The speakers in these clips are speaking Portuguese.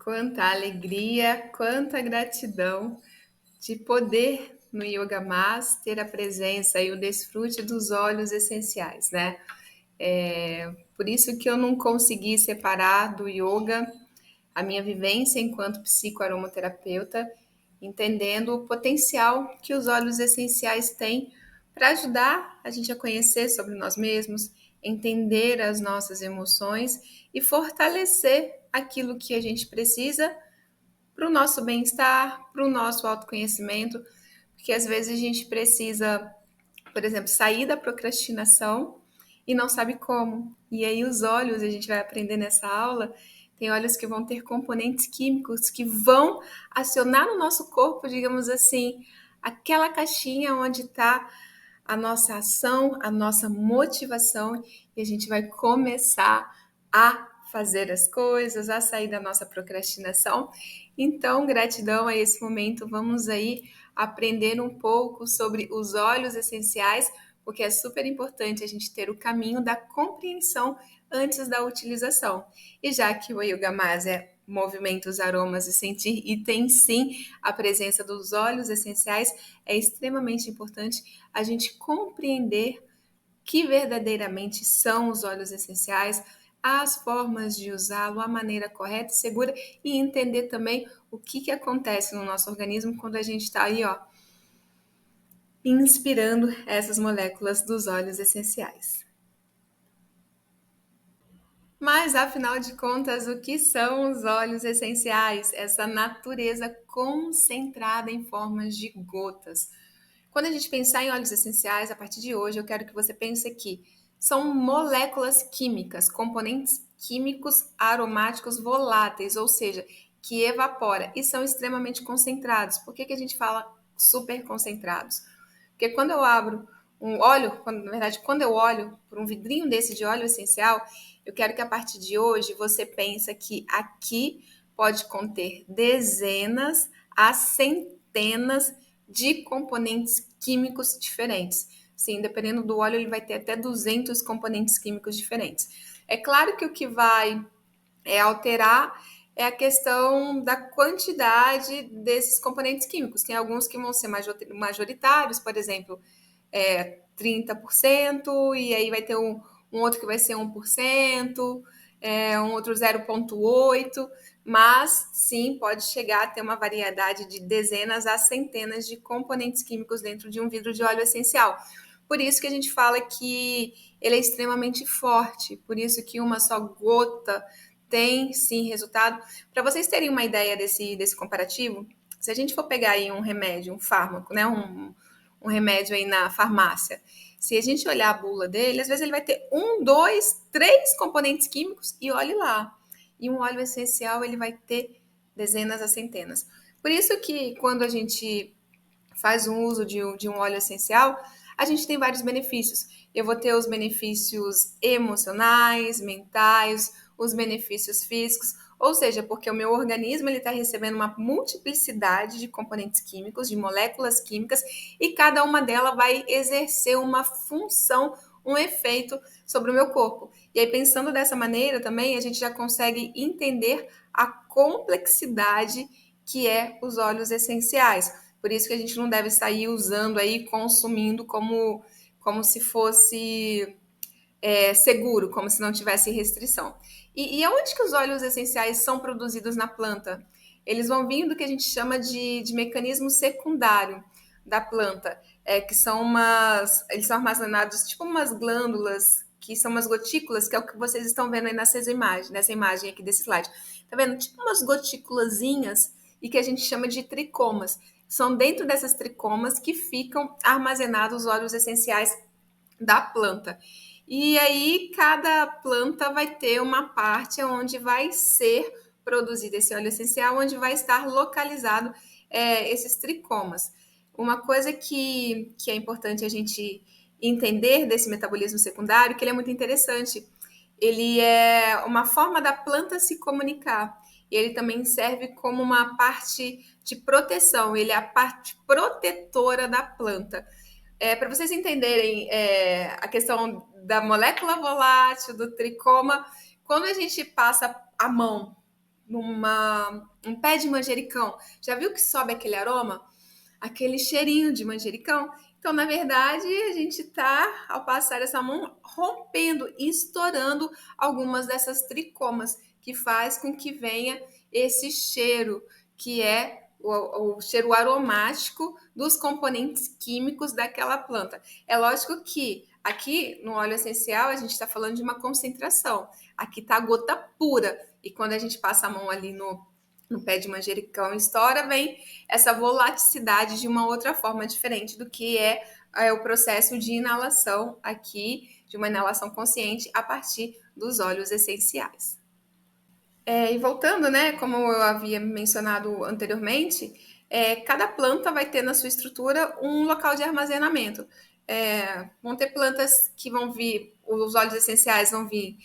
Quanta alegria, quanta gratidão de poder no Yoga Mas ter a presença e o desfrute dos óleos essenciais, né? Por isso que eu não consegui separar do yoga a minha vivência enquanto psicoaromaterapeuta, entendendo o potencial que os óleos essenciais têm para ajudar a gente a conhecer sobre nós mesmos, entender as nossas emoções e fortalecer aquilo que a gente precisa para o nosso bem-estar, para o nosso autoconhecimento, porque às vezes a gente precisa, por exemplo, sair da procrastinação e não sabe como. E aí os óleos, a gente vai aprender nessa aula, tem óleos que vão ter componentes químicos que vão acionar no nosso corpo, digamos assim, aquela caixinha onde está a nossa ação, a nossa motivação, e a gente vai começar a fazer as coisas, a sair da nossa procrastinação. Então, gratidão a esse momento. Vamos aí aprender um pouco sobre os óleos essenciais, porque é super importante a gente ter o caminho da compreensão antes da utilização. E já que o Yoga Mas é movimentos, aromas e sentir, e tem sim a presença dos óleos essenciais, é extremamente importante a gente compreender que verdadeiramente são os óleos essenciais, as formas de usá-lo, a maneira correta e segura, e entender também o que acontece no nosso organismo quando a gente está aí, ó, inspirando essas moléculas dos óleos essenciais. Mas, afinal de contas, o que são os óleos essenciais? Essa natureza concentrada em formas de gotas. Quando a gente pensar em óleos essenciais, a partir de hoje, eu quero que você pense que são moléculas químicas, componentes químicos aromáticos voláteis, ou seja, que evapora e são extremamente concentrados. Por que a gente fala super concentrados? Porque quando eu abro um óleo, na verdade, quando eu olho por um vidrinho desse de óleo essencial, eu quero que a partir de hoje você pense que aqui pode conter dezenas a centenas de componentes químicos diferentes. Sim, dependendo do óleo, ele vai ter até 200 componentes químicos diferentes. É claro que o que vai alterar é a questão da quantidade desses componentes químicos. Tem alguns que vão ser majoritários, por exemplo, 30%, e aí vai ter um outro que vai ser 1%, um outro 0,8%, mas sim, pode chegar a ter uma variedade de dezenas a centenas de componentes químicos dentro de um vidro de óleo essencial. Por isso que a gente fala que ele é extremamente forte, por isso que uma só gota tem sim resultado. Para vocês terem uma ideia desse comparativo, se a gente for pegar aí um remédio, um fármaco, né, um remédio aí na farmácia, se a gente olhar a bula dele, às vezes ele vai ter 1, 2, 3 componentes químicos e olhe lá. E um óleo essencial ele vai ter dezenas a centenas. Por isso que quando a gente faz um uso de um óleo essencial, a gente tem vários benefícios. Eu vou ter os benefícios emocionais, mentais, os benefícios físicos, ou seja, porque o meu organismo está recebendo uma multiplicidade de componentes químicos, de moléculas químicas, e cada uma delas vai exercer uma função, um efeito sobre o meu corpo. E aí, pensando dessa maneira também, a gente já consegue entender a complexidade que é os óleos essenciais. Por isso que a gente não deve sair usando aí, consumindo como se fosse seguro, como se não tivesse restrição. E aonde que os óleos essenciais são produzidos na planta? Eles vão vir do que a gente chama de mecanismo secundário da planta, que são eles são armazenados tipo umas glândulas, que são umas gotículas, que é o que vocês estão vendo aí nessa imagem aqui desse slide. Tá vendo? Tipo umas gotículazinhas e que a gente chama de tricomas. São dentro dessas tricomas que ficam armazenados os óleos essenciais da planta. E aí, cada planta vai ter uma parte onde vai ser produzido esse óleo essencial, onde vai estar localizado esses tricomas. Uma coisa que é importante a gente entender desse metabolismo secundário, que ele é muito interessante. Ele é uma forma da planta se comunicar. E ele também serve como uma parte de proteção, ele é a parte protetora da planta. Para vocês entenderem a questão da molécula volátil, do tricoma, quando a gente passa a mão um pé de manjericão, já viu que sobe aquele aroma? Aquele cheirinho de manjericão? Então, na verdade, a gente está, ao passar essa mão, rompendo e estourando algumas dessas tricomas, que faz com que venha esse cheiro, que é o cheiro aromático dos componentes químicos daquela planta. É lógico que aqui no óleo essencial a gente está falando de uma concentração. Aqui está a gota pura. E quando a gente passa a mão ali no pé de manjericão e estoura, vem essa volaticidade de uma outra forma diferente do que é o processo de inalação aqui, de uma inalação consciente a partir dos óleos essenciais. E voltando, né, como eu havia mencionado anteriormente, cada planta vai ter na sua estrutura um local de armazenamento. Vão ter plantas que vão vir, os óleos essenciais vão vir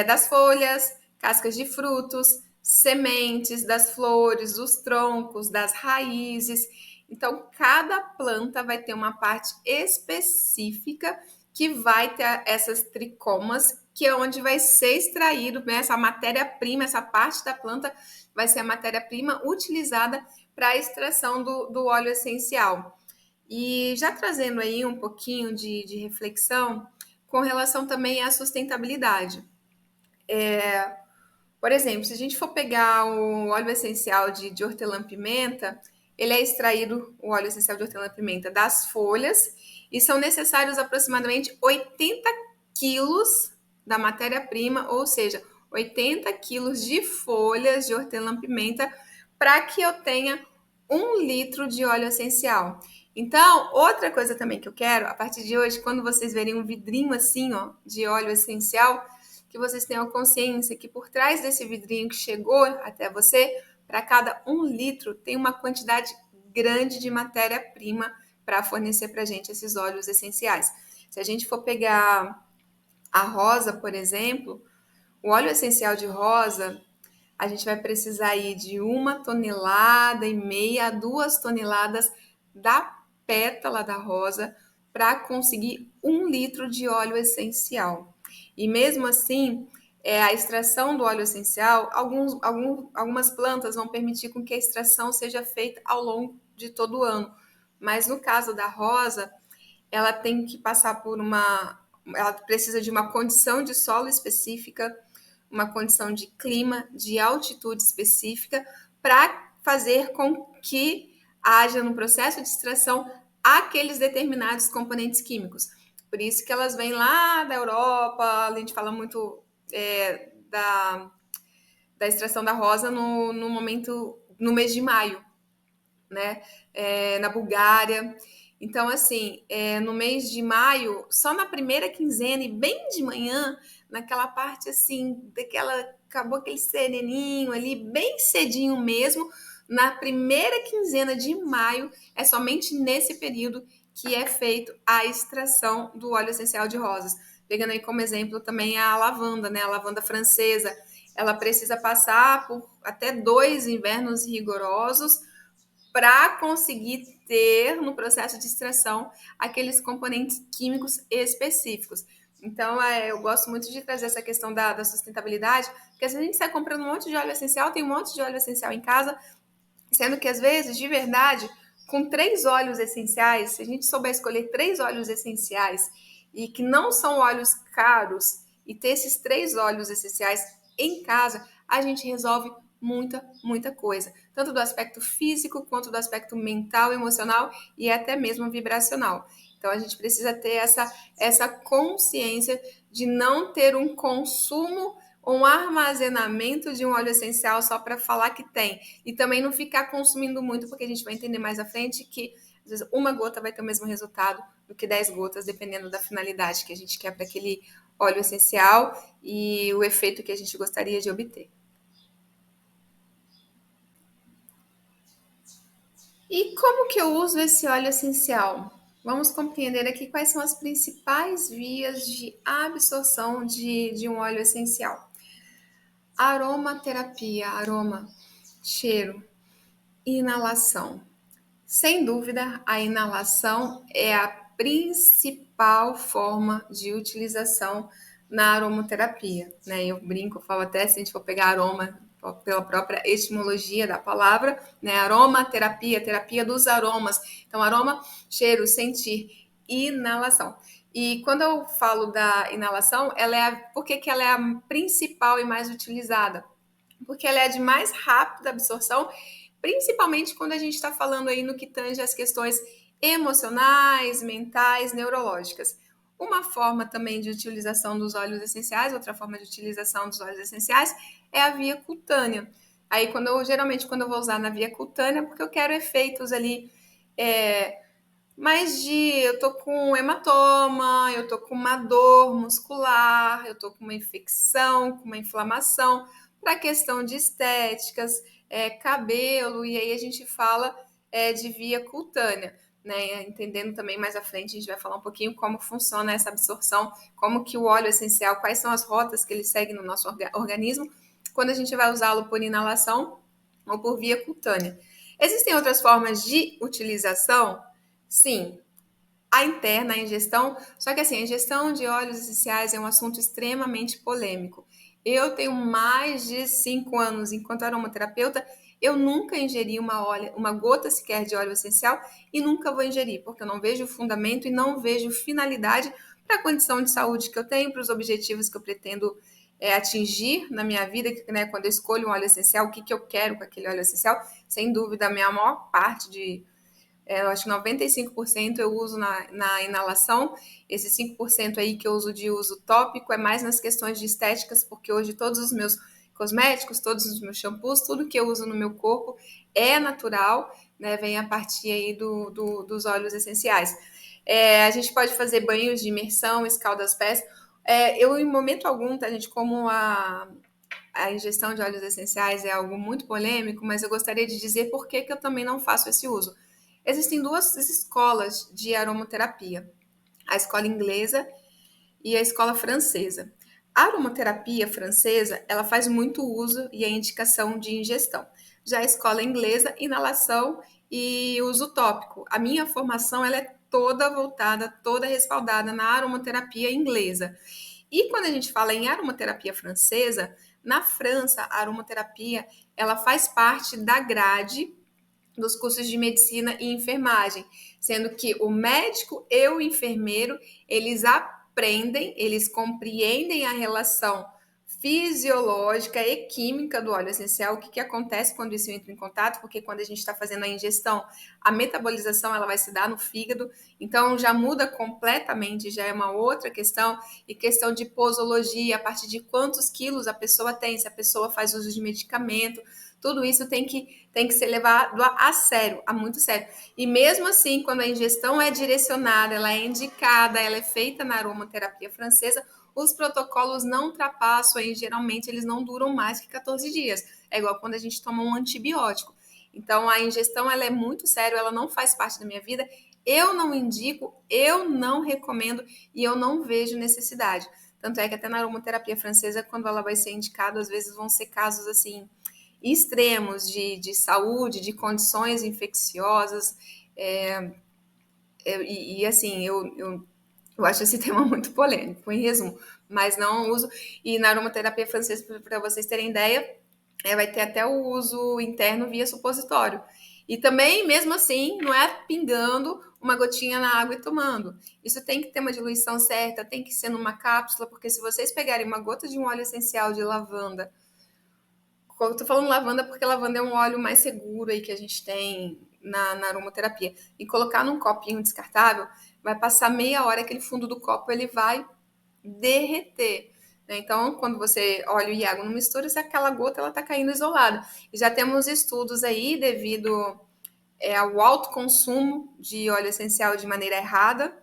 das folhas, cascas de frutos, sementes, das flores, dos troncos, das raízes. Então, cada planta vai ter uma parte específica que vai ter essas tricomas, que é onde vai ser extraído, né, essa matéria-prima, essa parte da planta vai ser a matéria-prima utilizada para a extração do óleo essencial. E já trazendo aí um pouquinho de reflexão com relação também à sustentabilidade. Por exemplo, se a gente for pegar o óleo essencial de hortelã-pimenta, ele é extraído, o óleo essencial de hortelã-pimenta, das folhas, e são necessários aproximadamente 80 quilos da matéria-prima, ou seja, 80 quilos de folhas de hortelã-pimenta para que eu tenha 1 litro de óleo essencial. Então, outra coisa também que eu quero, a partir de hoje, quando vocês verem um vidrinho assim, ó, de óleo essencial, que vocês tenham consciência que por trás desse vidrinho que chegou até você, para cada 1 litro, tem uma quantidade grande de matéria-prima para fornecer para a gente esses óleos essenciais. Se a gente for pegar a rosa, por exemplo, o óleo essencial de rosa, a gente vai precisar aí de 1,5 tonelada a 2 toneladas da pétala da rosa para conseguir 1 litro de óleo essencial. E mesmo assim, a extração do óleo essencial, algumas plantas vão permitir com que a extração seja feita ao longo de todo o ano. Mas no caso da rosa, ela tem que passar por ela precisa de uma condição de solo específica, uma condição de clima, de altitude específica, para fazer com que haja no processo de extração aqueles determinados componentes químicos. Por isso que elas vêm lá da Europa, a gente fala muito da extração da rosa no momento, no mês de maio, né? Na Bulgária. Então, assim, no mês de maio, só na primeira quinzena e bem de manhã, naquela parte assim, acabou aquele sereninho ali, bem cedinho mesmo, na primeira quinzena de maio, é somente nesse período que é feito a extração do óleo essencial de rosas. Pegando aí como exemplo também a lavanda, né? A lavanda francesa, ela precisa passar por até 2 invernos rigorosos para conseguir ter no processo de extração aqueles componentes químicos específicos. Então, eu gosto muito de trazer essa questão da sustentabilidade, porque se a gente sai comprando um monte de óleo essencial, tem um monte de óleo essencial em casa, sendo que às vezes, de verdade, com 3 óleos essenciais, se a gente souber escolher 3 óleos essenciais e que não são óleos caros, e ter esses 3 óleos essenciais em casa, a gente resolve muita coisa, tanto do aspecto físico quanto do aspecto mental, emocional e até mesmo vibracional. Então a gente precisa ter essa consciência de não ter um consumo ou um armazenamento de um óleo essencial só para falar que tem. E também não ficar consumindo muito, porque a gente vai entender mais à frente que às vezes uma gota vai ter o mesmo resultado do que 10 gotas, dependendo da finalidade que a gente quer para aquele óleo essencial e o efeito que a gente gostaria de obter. E como que eu uso esse óleo essencial? Vamos compreender aqui quais são as principais vias de absorção de um óleo essencial. Aromaterapia, aroma, cheiro, inalação. Sem dúvida, a inalação é a principal forma de utilização na aromaterapia, né? Eu brinco, falo até se a gente for pegar aroma, pela própria etimologia da palavra, né? Aromaterapia, terapia dos aromas. Então, aroma, cheiro, sentir, inalação. E quando eu falo da inalação, por que ela é a principal e mais utilizada? Porque ela é a de mais rápida absorção, principalmente quando a gente está falando aí no que tange as questões emocionais, mentais, neurológicas. Uma forma também de utilização dos óleos essenciais, outra forma de utilização dos óleos essenciais é a via cutânea. Aí, geralmente, quando eu vou usar na via cutânea, porque eu quero efeitos ali, mais eu tô com um hematoma, eu tô com uma dor muscular, eu tô com uma infecção, com uma inflamação, para questão de estéticas, cabelo, e aí a gente fala de via cutânea, né? Entendendo também mais à frente, a gente vai falar um pouquinho como funciona essa absorção, como que o óleo essencial, quais são as rotas que ele segue no nosso organismo, quando a gente vai usá-lo por inalação ou por via cutânea. Existem outras formas de utilização? Sim, a interna, a ingestão, só que assim, a ingestão de óleos essenciais é um assunto extremamente polêmico. Eu tenho mais de 5 anos enquanto aromaterapeuta, eu nunca ingeri uma gota sequer de óleo essencial e nunca vou ingerir, porque eu não vejo fundamento e não vejo finalidade para a condição de saúde que eu tenho, para os objetivos que eu pretendo atingir na minha vida, né, quando eu escolho um óleo essencial, o que eu quero com aquele óleo essencial. Sem dúvida, a minha maior parte eu acho que 95% eu uso na inalação. Esse 5% aí que eu uso de uso tópico é mais nas questões de estéticas, porque hoje todos os meus cosméticos, todos os meus shampoos, tudo que eu uso no meu corpo é natural, né? Vem a partir aí dos óleos essenciais. A gente pode fazer banhos de imersão, escalda os pés. Eu, em momento algum, tá, gente, como a ingestão de óleos essenciais é algo muito polêmico, mas eu gostaria de dizer por que eu também não faço esse uso. Existem duas escolas de aromaterapia, a escola inglesa e a escola francesa. A aromaterapia francesa, ela faz muito uso e a indicação de ingestão. Já a escola inglesa, inalação e uso tópico. A minha formação, ela é toda voltada, toda respaldada na aromaterapia inglesa. E quando a gente fala em aromaterapia francesa, na França, a aromaterapia, ela faz parte da grade dos cursos de medicina e enfermagem, sendo que o médico e o enfermeiro, eles aprendem, eles compreendem a relação fisiológica e química do óleo essencial, o que acontece quando isso entra em contato, porque quando a gente está fazendo a ingestão, a metabolização ela vai se dar no fígado, então já muda completamente, já é uma outra questão, e questão de posologia, a partir de quantos quilos a pessoa tem, se a pessoa faz uso de medicamento, tudo isso tem que ser levado a sério, a muito sério. E mesmo assim, quando a ingestão é direcionada, ela é indicada, ela é feita na aromaterapia francesa, os protocolos não ultrapassam aí, geralmente eles não duram mais que 14 dias. É igual quando a gente toma um antibiótico. Então, a ingestão ela é muito séria, ela não faz parte da minha vida. Eu não indico, eu não recomendo e eu não vejo necessidade. Tanto é que até na aromaterapia francesa, quando ela vai ser indicada, às vezes vão ser casos assim extremos de saúde, de condições infecciosas. Assim, eu acho esse tema muito polêmico, em resumo, mas não uso. E na aromaterapia francesa, para vocês terem ideia, vai ter até o uso interno via supositório. E também, mesmo assim, não é pingando uma gotinha na água e tomando. Isso tem que ter uma diluição certa, tem que ser numa cápsula, porque se vocês pegarem uma gota de um óleo essencial de lavanda, eu tô falando lavanda porque lavanda é um óleo mais seguro aí que a gente tem na aromaterapia. E colocar num copinho descartável, vai passar meia hora, aquele fundo do copo ele vai derreter. Né? Então, quando você óleo e água não mistura, se aquela gota ela tá caindo isolada. E já temos estudos aí devido ao alto consumo de óleo essencial de maneira errada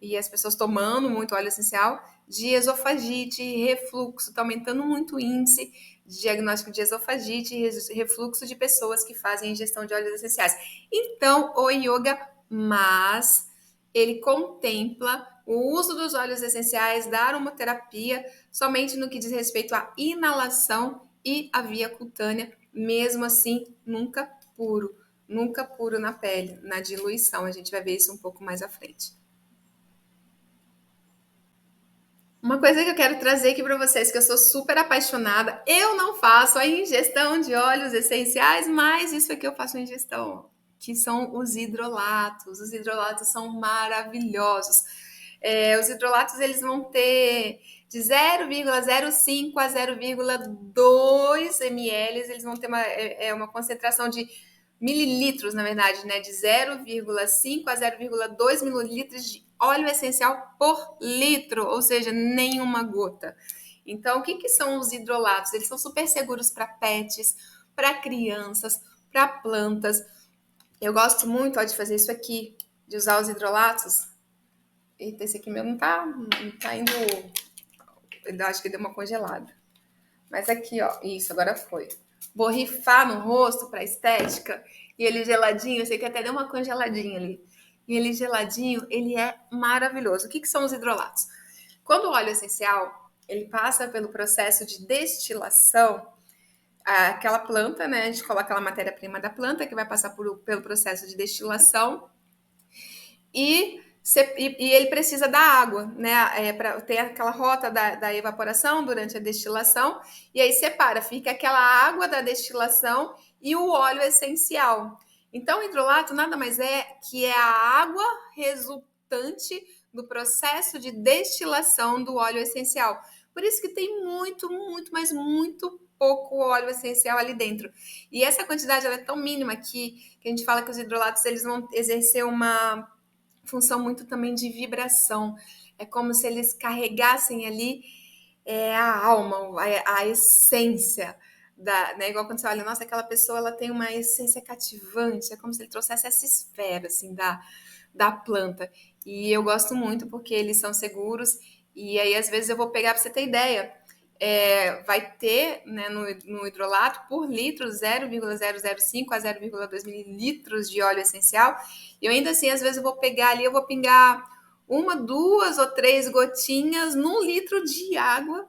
e as pessoas tomando muito óleo essencial, de esofagite, refluxo, está aumentando muito o índice de diagnóstico de esofagite e refluxo de pessoas que fazem ingestão de óleos essenciais. Então, o yoga, mas ele contempla o uso dos óleos essenciais da aromaterapia somente no que diz respeito à inalação e à via cutânea, mesmo assim, nunca puro na pele, na diluição. A gente vai ver isso um pouco mais à frente. Uma coisa que eu quero trazer aqui para vocês, que eu sou super apaixonada, eu não faço a ingestão de óleos essenciais, mas isso aqui eu faço a ingestão, que são os hidrolatos. Os hidrolatos são maravilhosos. Os hidrolatos eles vão ter de 0,05 a 0,2 ml, eles vão ter uma concentração de mililitros, na verdade, né, de 0,5 a 0,2 mililitros de óleo essencial por litro, ou seja, nenhuma gota. Então, o que, que são os hidrolatos? Eles são super seguros para pets, para crianças, para plantas. Eu gosto muito ó, de fazer isso aqui, de usar os hidrolatos. Eita, esse aqui meu não tá indo. Eu acho que deu uma congelada. Mas aqui, ó, isso, agora foi. Borrifar no rosto para estética e ele geladinho, eu sei que até deu uma congeladinha ali. E ele geladinho, ele é maravilhoso. O que, que são os hidrolatos? Quando o óleo essencial, ele passa pelo processo de destilação, aquela planta, né? A gente coloca aquela matéria-prima da planta que vai passar pelo processo de destilação e ele precisa da água, né? Para ter aquela rota da evaporação durante a destilação, e aí separa, fica aquela água da destilação e o óleo essencial. Então, o hidrolato nada mais é que é a água resultante do processo de destilação do óleo essencial. Por isso que tem muito, muito, mas muito pouco óleo essencial ali dentro. E essa quantidade ela é tão mínima que a gente fala que os hidrolatos eles vão exercer uma função muito também de vibração. É como se eles carregassem ali a alma, a essência né? Igual quando você olha, nossa, aquela pessoa ela tem uma essência cativante, é como se ele trouxesse essa esfera assim da planta. E eu gosto muito porque eles são seguros. E aí, às vezes, eu vou pegar para você ter ideia. Vai ter né, no hidrolato por litro 0,005 a 0,2 mililitros de óleo essencial. E eu ainda assim, às vezes, eu vou pegar ali, eu vou pingar uma, duas ou três gotinhas num litro de água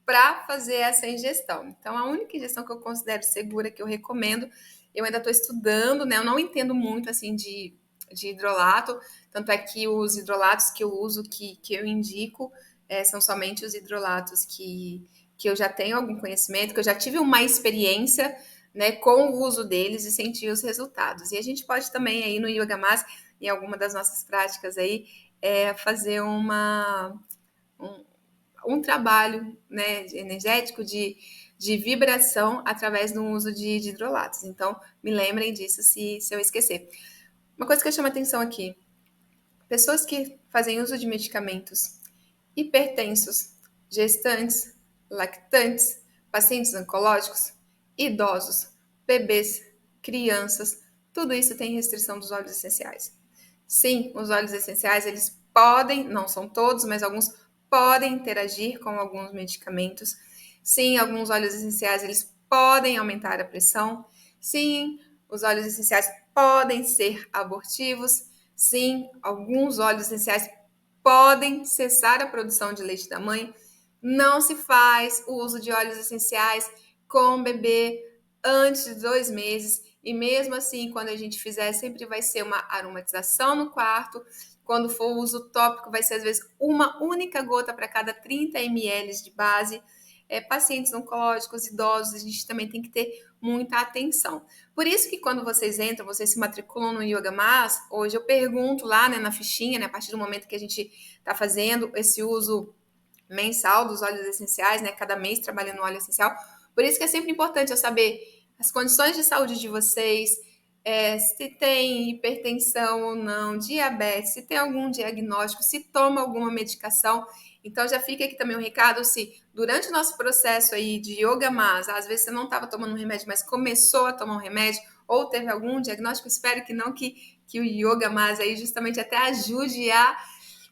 para fazer essa ingestão. Então, a única ingestão que eu considero segura, que eu recomendo, eu ainda estou estudando, né? Eu não entendo muito assim de hidrolato, tanto é que os hidrolatos que eu uso, que eu indico, são somente os hidrolatos que eu já tenho algum conhecimento, que eu já tive uma experiência né, com o uso deles e senti os resultados. E a gente pode também aí no Yoga Mas, em alguma das nossas práticas aí, fazer um trabalho né, energético de vibração através do uso de hidrolatos. Então, me lembrem disso se eu esquecer. Uma coisa que eu chamo a atenção aqui: pessoas que fazem uso de medicamentos hipertensos, gestantes, lactantes, pacientes oncológicos, idosos, bebês, crianças, tudo isso tem restrição dos óleos essenciais. Sim, os óleos essenciais, eles podem, não são todos, mas alguns podem interagir com alguns medicamentos. Sim, alguns óleos essenciais, eles podem aumentar a pressão. Sim, os óleos essenciais podem ser abortivos. Sim, alguns óleos essenciais podem cessar a produção de leite da mãe. Não se faz o uso de óleos essenciais com o bebê antes de 2 meses. E mesmo assim, quando a gente fizer, sempre vai ser uma aromatização no quarto. Quando for o uso tópico, vai ser às vezes uma única gota para cada 30 ml de base. Pacientes oncológicos, idosos, a gente também tem que ter muita atenção. Por isso que quando vocês entram, vocês se matriculam no Yoga Mas, hoje eu pergunto lá né, na fichinha, né, a partir do momento que a gente está fazendo esse uso mensal dos óleos essenciais, né, cada mês trabalhando no óleo essencial. Por isso que é sempre importante eu saber as condições de saúde de vocês, se tem hipertensão ou não, diabetes, se tem algum diagnóstico, se toma alguma medicação. Então já fica aqui também um recado, se durante o nosso processo aí de yoga mas, às vezes você não estava tomando um remédio, mas começou a tomar um remédio, ou teve algum diagnóstico, espero que não, que o yoga mas aí justamente até ajude a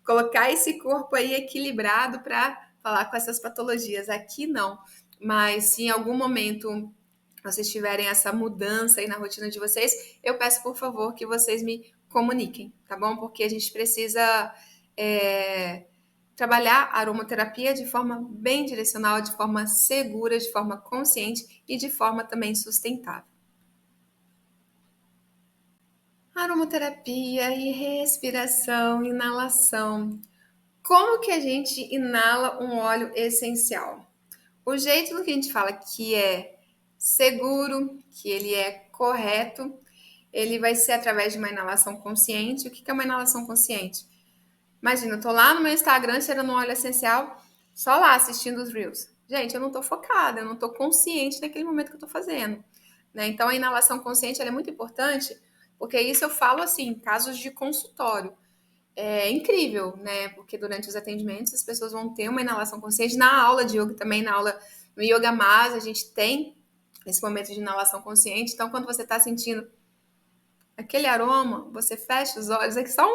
colocar esse corpo aí equilibrado para falar com essas patologias. Aqui não, mas se em algum momento vocês tiverem essa mudança aí na rotina de vocês, eu peço por favor que vocês me comuniquem, tá bom? Porque a gente precisa trabalhar a aromaterapia de forma bem direcional, de forma segura, de forma consciente e de forma também sustentável. Aromaterapia e respiração, inalação. Como que a gente inala um óleo essencial? O jeito que a gente fala que é seguro, que ele é correto, ele vai ser através de uma inalação consciente. O que é uma inalação consciente? Imagina, eu tô lá no meu Instagram cheirando um óleo essencial, só lá assistindo os Reels. Gente, eu não tô focada, eu não tô consciente naquele momento que eu tô fazendo. Né? Então, a inalação consciente ela é muito importante, porque isso eu falo assim, em casos de consultório. É incrível, né? Porque durante os atendimentos as pessoas vão ter uma inalação consciente. Na aula de yoga também, na aula no Yoga Mas, a gente tem esse momento de inalação consciente. Então, quando você está sentindo aquele aroma, você fecha os olhos. Aqui só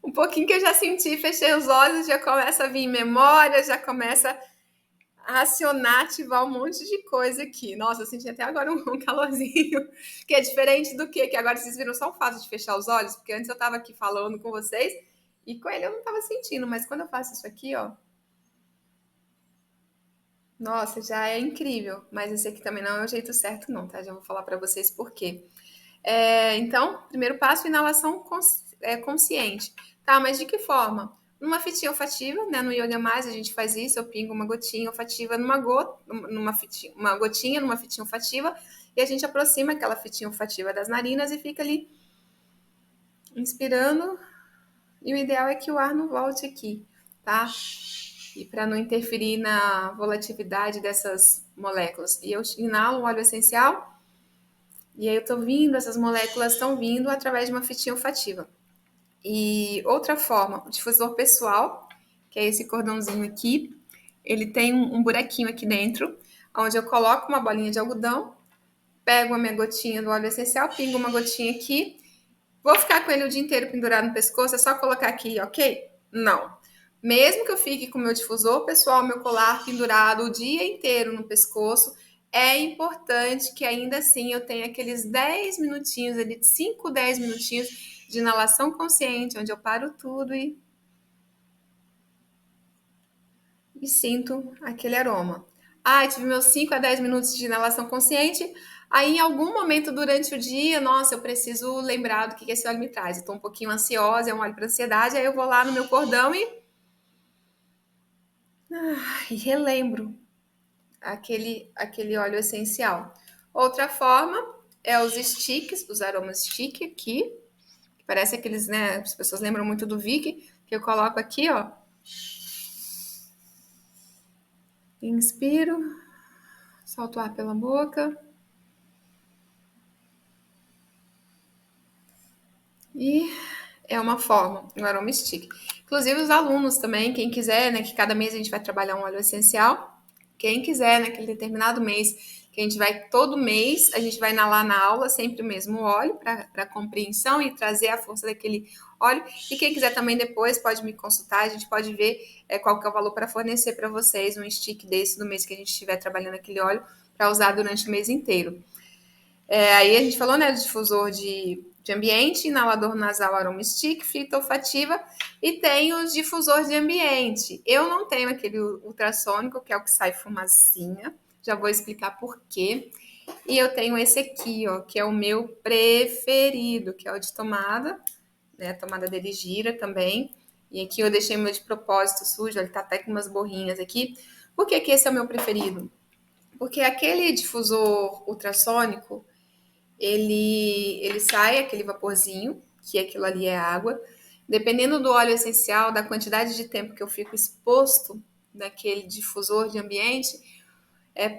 um pouquinho que eu já senti, fechei os olhos, já começa a vir memória, já começa a racionar, ativar um monte de coisa aqui. Nossa, eu senti até agora um calorzinho, que é diferente do que agora vocês viram só o fato de fechar os olhos, porque antes eu estava aqui falando com vocês e com ele eu não estava sentindo, mas quando eu faço isso aqui, ó, nossa, já é incrível. Mas esse aqui também não é o jeito certo, não, tá? Já vou falar para vocês por quê. Então, primeiro passo, inalação consciente. Tá, mas de que forma? Numa fitinha olfativa, né? No Yoga Mais a gente faz isso, eu pingo uma gotinha olfativa uma gotinha numa fitinha olfativa e a gente aproxima aquela fitinha olfativa das narinas e fica ali inspirando. E o ideal é que o ar não volte aqui, tá? E para não interferir na volatilidade dessas moléculas. E eu inalo o óleo essencial e aí eu tô vindo, essas moléculas estão vindo através de uma fitinha olfativa. E outra forma, o difusor pessoal, que é esse cordãozinho aqui, ele tem um buraquinho aqui dentro, onde eu coloco uma bolinha de algodão, pego a minha gotinha do óleo essencial, pingo uma gotinha aqui, vou ficar com ele o dia inteiro pendurado no pescoço, é só colocar aqui, ok? Não. Mesmo que eu fique com o meu difusor pessoal, meu colar pendurado o dia inteiro no pescoço, é importante que ainda assim eu tenha aqueles 10 minutinhos, ali, 5, 10 minutinhos de inalação consciente, onde eu paro tudo e sinto aquele aroma. Ah, tive meus 5 a 10 minutos de inalação consciente. Aí, em algum momento durante o dia, nossa, eu preciso lembrar do que esse óleo me traz. Estou um pouquinho ansiosa, é um óleo para ansiedade. Aí eu vou lá no meu cordão e relembro aquele óleo essencial. Outra forma é os sticks, os aromas stick aqui. Parece aqueles, né? As pessoas lembram muito do Vic, que eu coloco aqui, ó. Inspiro, solto o ar pela boca. E é uma forma, um aroma stick. Inclusive os alunos também, quem quiser, né? Que cada mês a gente vai trabalhar um óleo essencial. Quem quiser, naquele determinado mês, que a gente vai todo mês, a gente vai inalar na aula sempre o mesmo óleo para compreensão e trazer a força daquele óleo. E quem quiser também depois pode me consultar, a gente pode ver qual que é o valor para fornecer para vocês um stick desse no mês que a gente estiver trabalhando aquele óleo para usar durante o mês inteiro. Aí a gente falou, né, do difusor de ambiente, inalador nasal aroma stick, fita olfativa e tem os difusores de ambiente. Eu não tenho aquele ultrassônico, que é o que sai fumacinha, já vou explicar por quê. E eu tenho esse aqui, ó, que é o meu preferido, que é o de tomada, né, a tomada dele gira também. E aqui eu deixei meu de propósito sujo, ele tá até com umas borrinhas aqui. Por que que esse é o meu preferido? Porque aquele difusor ultrassônico, ele sai aquele vaporzinho, que aquilo ali é água. Dependendo do óleo essencial, da quantidade de tempo que eu fico exposto naquele difusor de ambiente,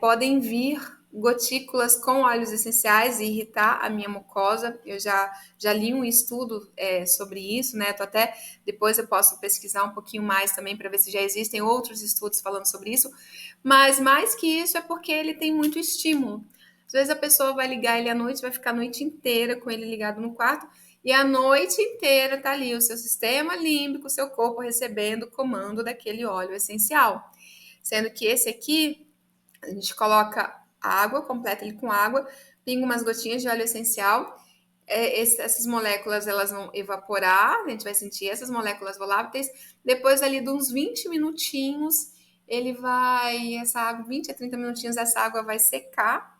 podem vir gotículas com óleos essenciais e irritar a minha mucosa. Eu já li um estudo sobre isso, né? Depois eu posso pesquisar um pouquinho mais também para ver se já existem outros estudos falando sobre isso. Mas mais que isso é porque ele tem muito estímulo. Às vezes a pessoa vai ligar ele à noite, vai ficar a noite inteira com ele ligado no quarto, e a noite inteira tá ali o seu sistema límbico, o seu corpo recebendo o comando daquele óleo essencial. Sendo que esse aqui, a gente coloca água, completa ele com água, pinga umas gotinhas de óleo essencial. Essas moléculas elas vão evaporar, a gente vai sentir essas moléculas voláteis. Depois ali de uns 20 minutinhos, essa água, 20 a 30 minutinhos, essa água vai secar,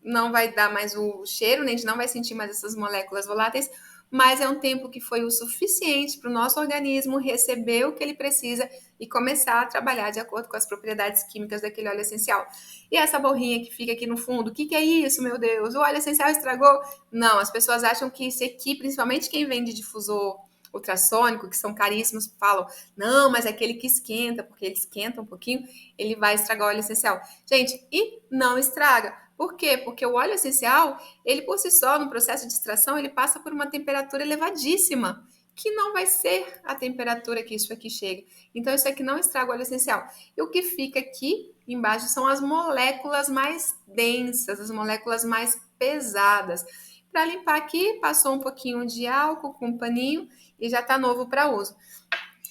não vai dar mais o cheiro, né? A gente não vai sentir mais essas moléculas voláteis, mas é um tempo que foi o suficiente para o nosso organismo receber o que ele precisa e começar a trabalhar de acordo com as propriedades químicas daquele óleo essencial. E essa borrinha que fica aqui no fundo, o que é isso, meu Deus? O óleo essencial estragou? Não, as pessoas acham que isso aqui, principalmente quem vende difusor ultrassônico, que são caríssimos, falam, não, mas é aquele que esquenta, porque ele esquenta um pouquinho, ele vai estragar o óleo essencial. Gente, e não estraga. Por quê? Porque o óleo essencial, ele por si só, no processo de extração, ele passa por uma temperatura elevadíssima, que não vai ser a temperatura que isso aqui chega. Então, isso aqui não estraga o óleo essencial. E o que fica aqui embaixo são as moléculas mais densas, as moléculas mais pesadas. Para limpar aqui, passou um pouquinho de álcool com um paninho e já está novo para uso.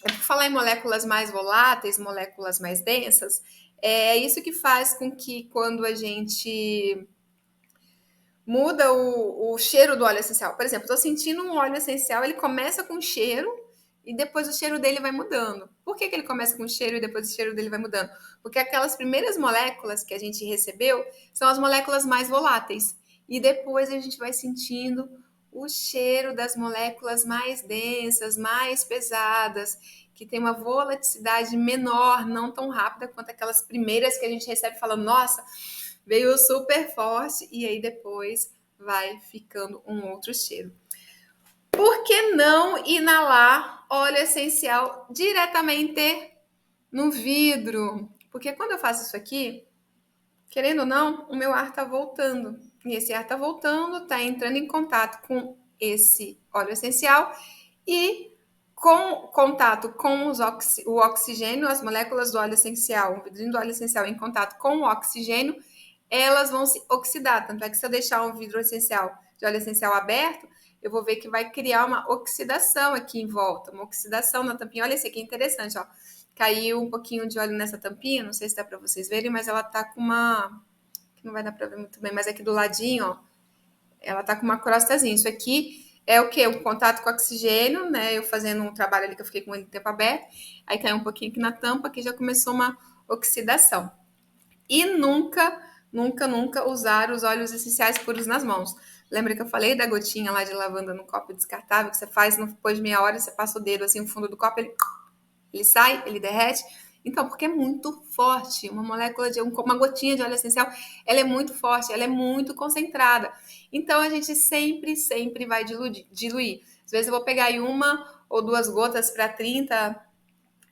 Por falar em moléculas mais voláteis, moléculas mais densas, é isso que faz com que quando a gente muda o cheiro do óleo essencial. Por exemplo, estou sentindo um óleo essencial, ele começa com cheiro e depois o cheiro dele vai mudando. Por que ele começa com cheiro e depois o cheiro dele vai mudando? Porque aquelas primeiras moléculas que a gente recebeu são as moléculas mais voláteis. E depois a gente vai sentindo o cheiro das moléculas mais densas, mais pesadas, que tem uma volatilidade menor, não tão rápida quanto aquelas primeiras que a gente recebe falando, nossa, veio super forte e aí depois vai ficando um outro cheiro. Por que não inalar óleo essencial diretamente no vidro? Porque quando eu faço isso aqui, querendo ou não, o meu ar tá voltando. E esse ar tá voltando, tá entrando em contato com esse óleo essencial e com contato com o oxigênio, as moléculas do óleo essencial, o vidrinho do óleo essencial em contato com o oxigênio, elas vão se oxidar. Tanto é que se eu deixar um vidro essencial de óleo essencial aberto, eu vou ver que vai criar uma oxidação aqui em volta, uma oxidação na tampinha. Olha esse aqui, é interessante, ó. Caiu um pouquinho de óleo nessa tampinha, não sei se dá para vocês verem, mas ela tá com uma... não vai dar para ver muito bem, mas aqui do ladinho, ó, ela tá com uma crostazinha. Isso aqui é o quê? O contato com o oxigênio, né? Eu fazendo um trabalho ali que eu fiquei com ele tempo aberto, aí caiu um pouquinho aqui na tampa, que já começou uma oxidação. E nunca usar os óleos essenciais puros nas mãos. Lembra que eu falei da gotinha lá de lavanda no copo descartável, que você faz depois de meia hora, você passa o dedo assim no fundo do copo, ele sai, ele derrete? Então, porque é muito forte. Uma molécula de uma gotinha de óleo essencial, ela é muito forte, ela é muito concentrada. Então, a gente sempre vai diluir. Às vezes eu vou pegar aí uma ou duas gotas para 30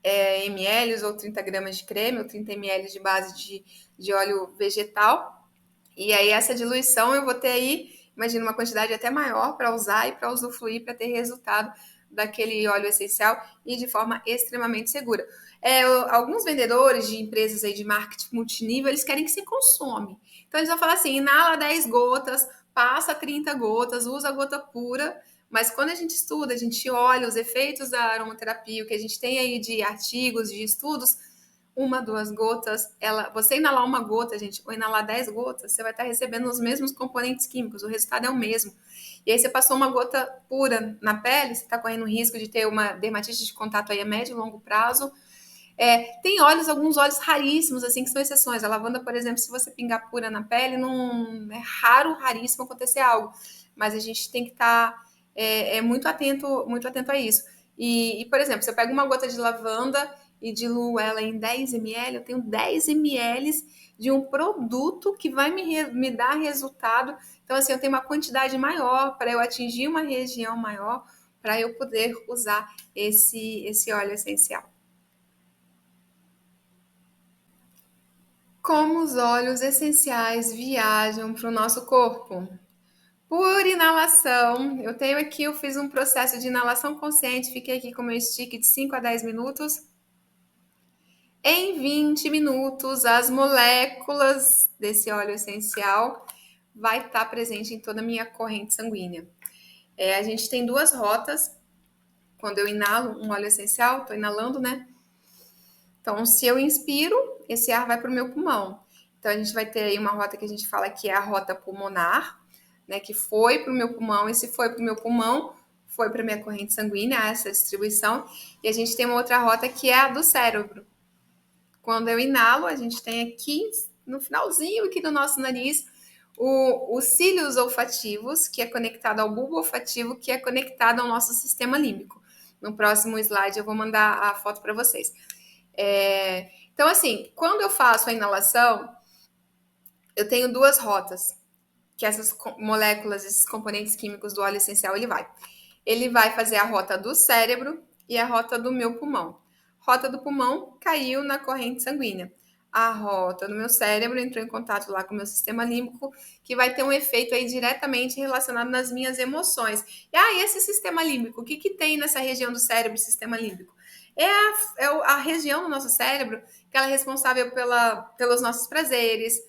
ml ou 30 gramas de creme ou 30 ml de base de óleo vegetal. E aí essa diluição eu vou ter aí, imagina, uma quantidade até maior para usar e para usufruir, para ter resultado daquele óleo essencial e de forma extremamente segura. Alguns vendedores de empresas aí de marketing multinível, eles querem que você consome. Então eles vão falar assim, inala 10 gotas, passa 30 gotas, usa a gota pura, mas quando a gente estuda, a gente olha os efeitos da aromaterapia, o que a gente tem aí de artigos, de estudos, uma, duas gotas, você inalar uma gota, gente, ou inalar 10 gotas, você vai estar recebendo os mesmos componentes químicos, o resultado é o mesmo. E aí você passou uma gota pura na pele, você está correndo o risco de ter uma dermatite de contato aí a médio e longo prazo. Tem óleos, alguns óleos raríssimos, assim, que são exceções. A lavanda, por exemplo, se você pingar pura na pele, não é raro, raríssimo acontecer algo. Mas a gente tem que estar muito atento a isso. Por exemplo, se eu pego uma gota de lavanda e diluo ela em 10 ml, eu tenho 10 ml de um produto que vai me dar resultado. Então, assim, eu tenho uma quantidade maior para eu atingir uma região maior, para eu poder usar esse óleo essencial. Como os óleos essenciais viajam para o nosso corpo? Por inalação. Eu fiz um processo de inalação consciente, fiquei aqui com meu stick de 5 a 10 minutos. Em 20 minutos, as moléculas desse óleo essencial vai estar presente em toda a minha corrente sanguínea. A gente tem duas rotas. Quando eu inalo um óleo essencial, estou inalando, né? Então, se eu inspiro, esse ar vai para o meu pulmão. Então, a gente vai ter aí uma rota que a gente fala que é a rota pulmonar, né? Que foi para o meu pulmão, e se foi para o meu pulmão, foi para a minha corrente sanguínea, essa distribuição. E a gente tem uma outra rota que é a do cérebro. Quando eu inalo, a gente tem aqui, no finalzinho aqui do nosso nariz, os cílios olfativos, que é conectado ao bulbo olfativo, que é conectado ao nosso sistema límbico. No próximo slide eu vou mandar a foto para vocês. Então, assim, quando eu faço a inalação, eu tenho duas rotas que essas moléculas, esses componentes químicos do óleo essencial, ele vai fazer a rota do cérebro e a rota do meu pulmão. Rota do pulmão caiu na corrente sanguínea. A rota do meu cérebro entrou em contato lá com o meu sistema límbico, que vai ter um efeito aí diretamente relacionado nas minhas emoções. E esse sistema límbico, o que tem nessa região do cérebro, sistema límbico? É a região do nosso cérebro que ela é responsável pelos nossos prazeres,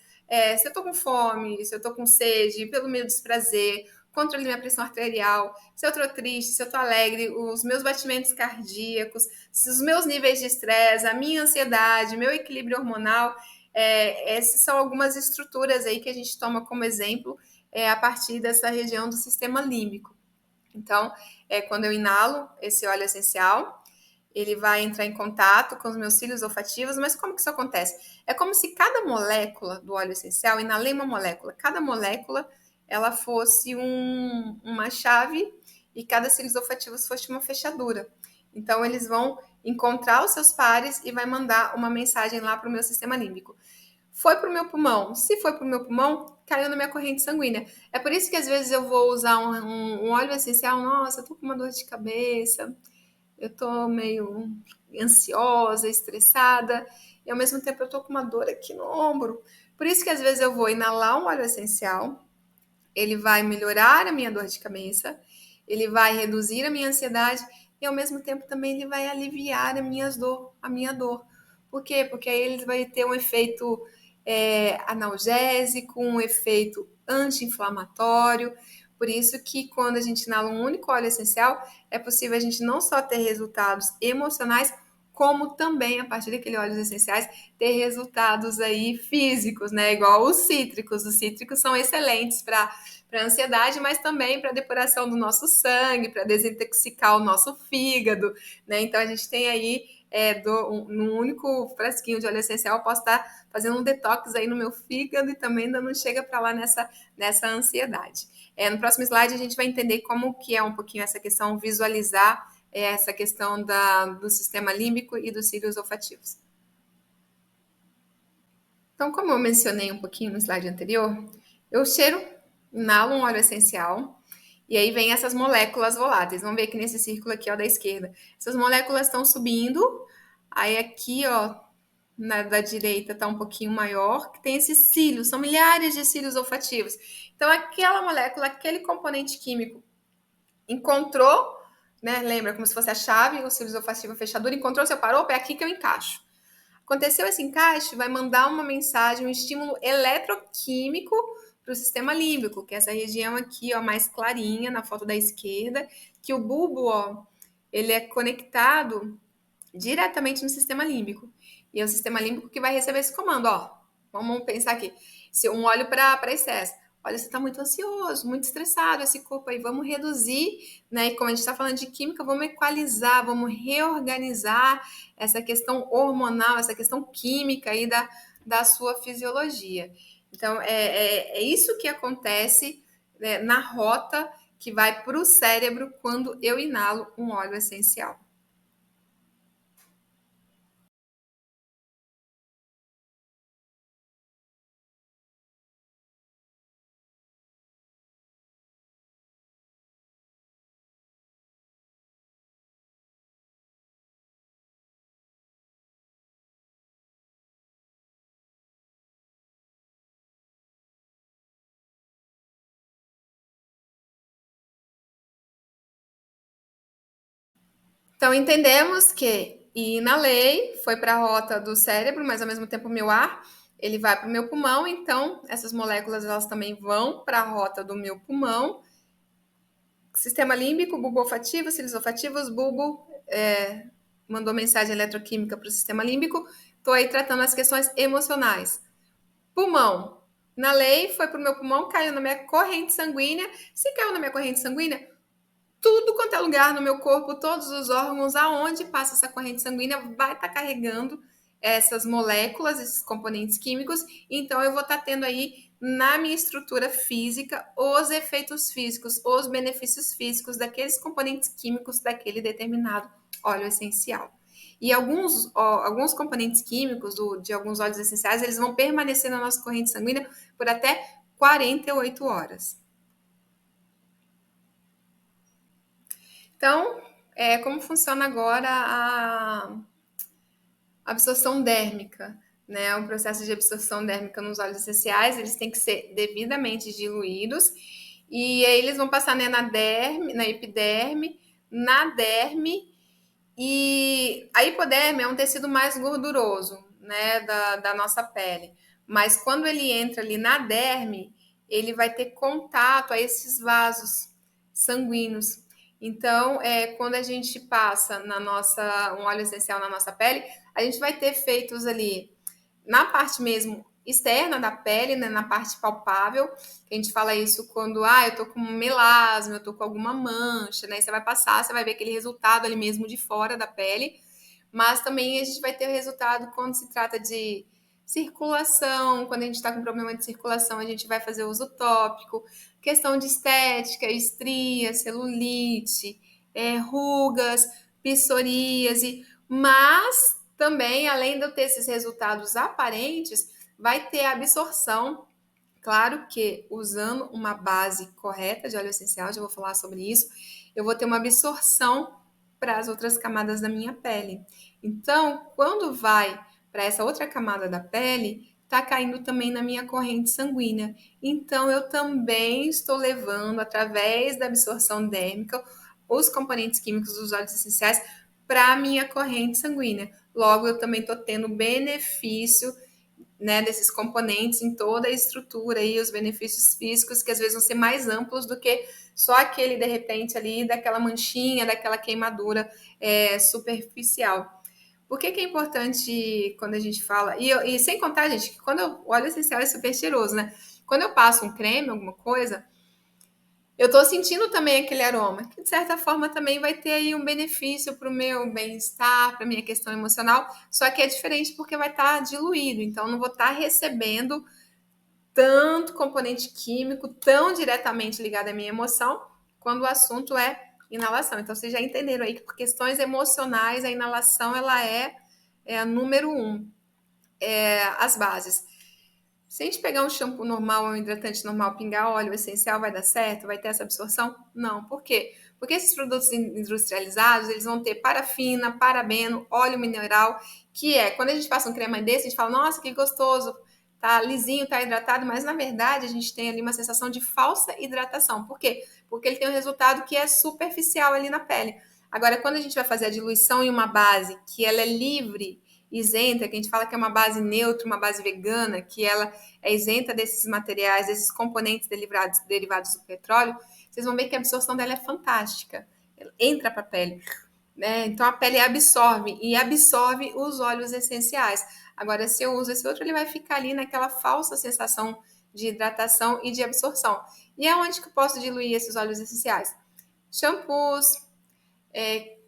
se eu tô com fome, se eu tô com sede, pelo meu desprazer, controle da minha pressão arterial, se eu tô triste, se eu tô alegre, os meus batimentos cardíacos, os meus níveis de estresse, a minha ansiedade, meu equilíbrio hormonal, essas são algumas estruturas aí que a gente toma como exemplo a partir dessa região do sistema límbico. Então, quando eu inalo esse óleo essencial, ele vai entrar em contato com os meus cílios olfativos, mas como que isso acontece? É como se cada molécula do óleo essencial, inalei uma molécula, cada molécula ela fosse uma chave e cada cílios olfativos fosse uma fechadura. Então, eles vão encontrar os seus pares e vai mandar uma mensagem lá para o meu sistema límbico. Foi para o meu pulmão. Se foi para o meu pulmão, caiu na minha corrente sanguínea. É por isso que às vezes eu vou usar um óleo essencial. Nossa, eu tô com uma dor de cabeça, eu tô meio ansiosa, estressada, e ao mesmo tempo eu tô com uma dor aqui no ombro. Por isso que às vezes eu vou inalar um óleo essencial, ele vai melhorar a minha dor de cabeça, ele vai reduzir a minha ansiedade e ao mesmo tempo também ele vai aliviar a minha dor. Por quê? Porque aí ele vai ter um efeito analgésico, um efeito anti-inflamatório. Por isso que quando a gente inala um único óleo essencial, é possível a gente não só ter resultados emocionais, como também, a partir daqueles óleos essenciais, ter resultados aí físicos, né? Igual os cítricos. Os cítricos são excelentes para ansiedade, mas também para depuração do nosso sangue, para desintoxicar o nosso fígado, né? Então a gente tem aí num único frasquinho de óleo essencial, eu posso estar fazendo um detox aí no meu fígado e também ainda não chega para lá nessa ansiedade. No próximo slide a gente vai entender como que é um pouquinho essa questão, visualizar essa questão do sistema límbico e dos cílios olfativos. Então, como eu mencionei um pouquinho no slide anterior, eu inalo um óleo essencial e aí vem essas moléculas voláteis. Vamos ver aqui nesse círculo aqui, ó, da esquerda. Essas moléculas estão subindo, aí aqui, ó, da direita está um pouquinho maior, que tem esses cílios, são milhares de cílios olfativos. Então, aquela molécula, aquele componente químico encontrou, né? Lembra, como se fosse a chave, o cílios olfativo, a fechadura, encontrou, separou, é aqui que eu encaixo. Aconteceu esse encaixe, vai mandar uma mensagem, um estímulo eletroquímico para o sistema límbico, que é essa região aqui, ó, mais clarinha, na foto da esquerda, que o bulbo, ó, ele é conectado diretamente no sistema límbico. E é o sistema límbico que vai receber esse comando, ó. Vamos pensar aqui. Se um óleo para estresse. Olha, você está muito ansioso, muito estressado, esse corpo aí, vamos reduzir, né? E como a gente está falando de química, vamos equalizar, vamos reorganizar essa questão hormonal, essa questão química aí da sua fisiologia. Então, é isso que acontece, né, na rota que vai para o cérebro quando eu inalo um óleo essencial. Então, entendemos que inalei, foi para a rota do cérebro, mas ao mesmo tempo o meu ar, ele vai para o meu pulmão, então essas moléculas elas também vão para a rota do meu pulmão. Sistema límbico, bulbo olfativo, cílios olfativos, bulbo mandou mensagem eletroquímica para o sistema límbico. Estou aí tratando as questões emocionais. Pulmão, inalei, foi para o meu pulmão, caiu na minha corrente sanguínea. Se caiu na minha corrente sanguínea, tudo quanto é lugar no meu corpo, todos os órgãos, aonde passa essa corrente sanguínea, vai estar carregando essas moléculas, esses componentes químicos. Então, eu vou estar tendo aí na minha estrutura física os efeitos físicos, os benefícios físicos daqueles componentes químicos daquele determinado óleo essencial. E alguns componentes químicos de alguns óleos essenciais, eles vão permanecer na nossa corrente sanguínea por até 48 horas. Então, como funciona agora a absorção dérmica? Né? O processo de absorção dérmica nos óleos essenciais, eles têm que ser devidamente diluídos, e aí eles vão passar, né, na derme, na epiderme, na derme, e a hipoderme é um tecido mais gorduroso, né, da nossa pele. Mas quando ele entra ali na derme, ele vai ter contato a esses vasos sanguíneos. Então, quando a gente passa um óleo essencial na nossa pele, a gente vai ter efeitos ali na parte mesmo externa da pele, né, na parte palpável, que a gente fala isso quando, eu tô com melasma, eu tô com alguma mancha, né, você vai passar, você vai ver aquele resultado ali mesmo de fora da pele, mas também a gente vai ter o resultado quando se trata de circulação, quando a gente está com problema de circulação, a gente vai fazer uso tópico, questão de estética, estria, celulite, rugas, psoríase, mas também, além de eu ter esses resultados aparentes, vai ter a absorção. Claro que usando uma base correta de óleo essencial, já vou falar sobre isso, eu vou ter uma absorção para as outras camadas da minha pele. Então, quando vai para essa outra camada da pele, está caindo também na minha corrente sanguínea. Então, eu também estou levando, através da absorção dérmica, os componentes químicos dos óleos essenciais para a minha corrente sanguínea. Logo, eu também estou tendo benefício, né, desses componentes em toda a estrutura e os benefícios físicos, que às vezes vão ser mais amplos do que só aquele, de repente, ali, daquela manchinha, daquela queimadura superficial. Por que é importante quando a gente fala... E sem contar, gente, que o óleo essencial é super cheiroso, né? Quando eu passo um creme, alguma coisa, eu estou sentindo também aquele aroma, que de certa forma também vai ter aí um benefício para o meu bem-estar, para a minha questão emocional, só que é diferente porque vai estar diluído, então não vou estar recebendo tanto componente químico tão diretamente ligado à minha emoção, quando o assunto é inalação. Então vocês já entenderam aí que por questões emocionais a inalação ela é a número 1, as bases. Se a gente pegar um shampoo normal, um hidratante normal, pingar óleo essencial, vai dar certo? Vai ter essa absorção? Não. Por quê? Porque esses produtos industrializados, eles vão ter parafina, parabeno, óleo mineral, que quando a gente passa um creme desse, a gente fala, nossa, que gostoso, tá lisinho, tá hidratado, mas na verdade a gente tem ali uma sensação de falsa hidratação. Por quê? Porque ele tem um resultado que é superficial ali na pele. Agora, quando a gente vai fazer a diluição em uma base que ela é livre, isenta, que a gente fala que é uma base neutra, uma base vegana, que ela é isenta desses materiais, desses componentes derivados do petróleo, vocês vão ver que a absorção dela é fantástica. Ela entra para a pele, né? Então a pele absorve e absorve os óleos essenciais. Agora, se eu uso esse outro, ele vai ficar ali naquela falsa sensação de hidratação e de absorção. E aonde que eu posso diluir esses óleos essenciais? Shampoos,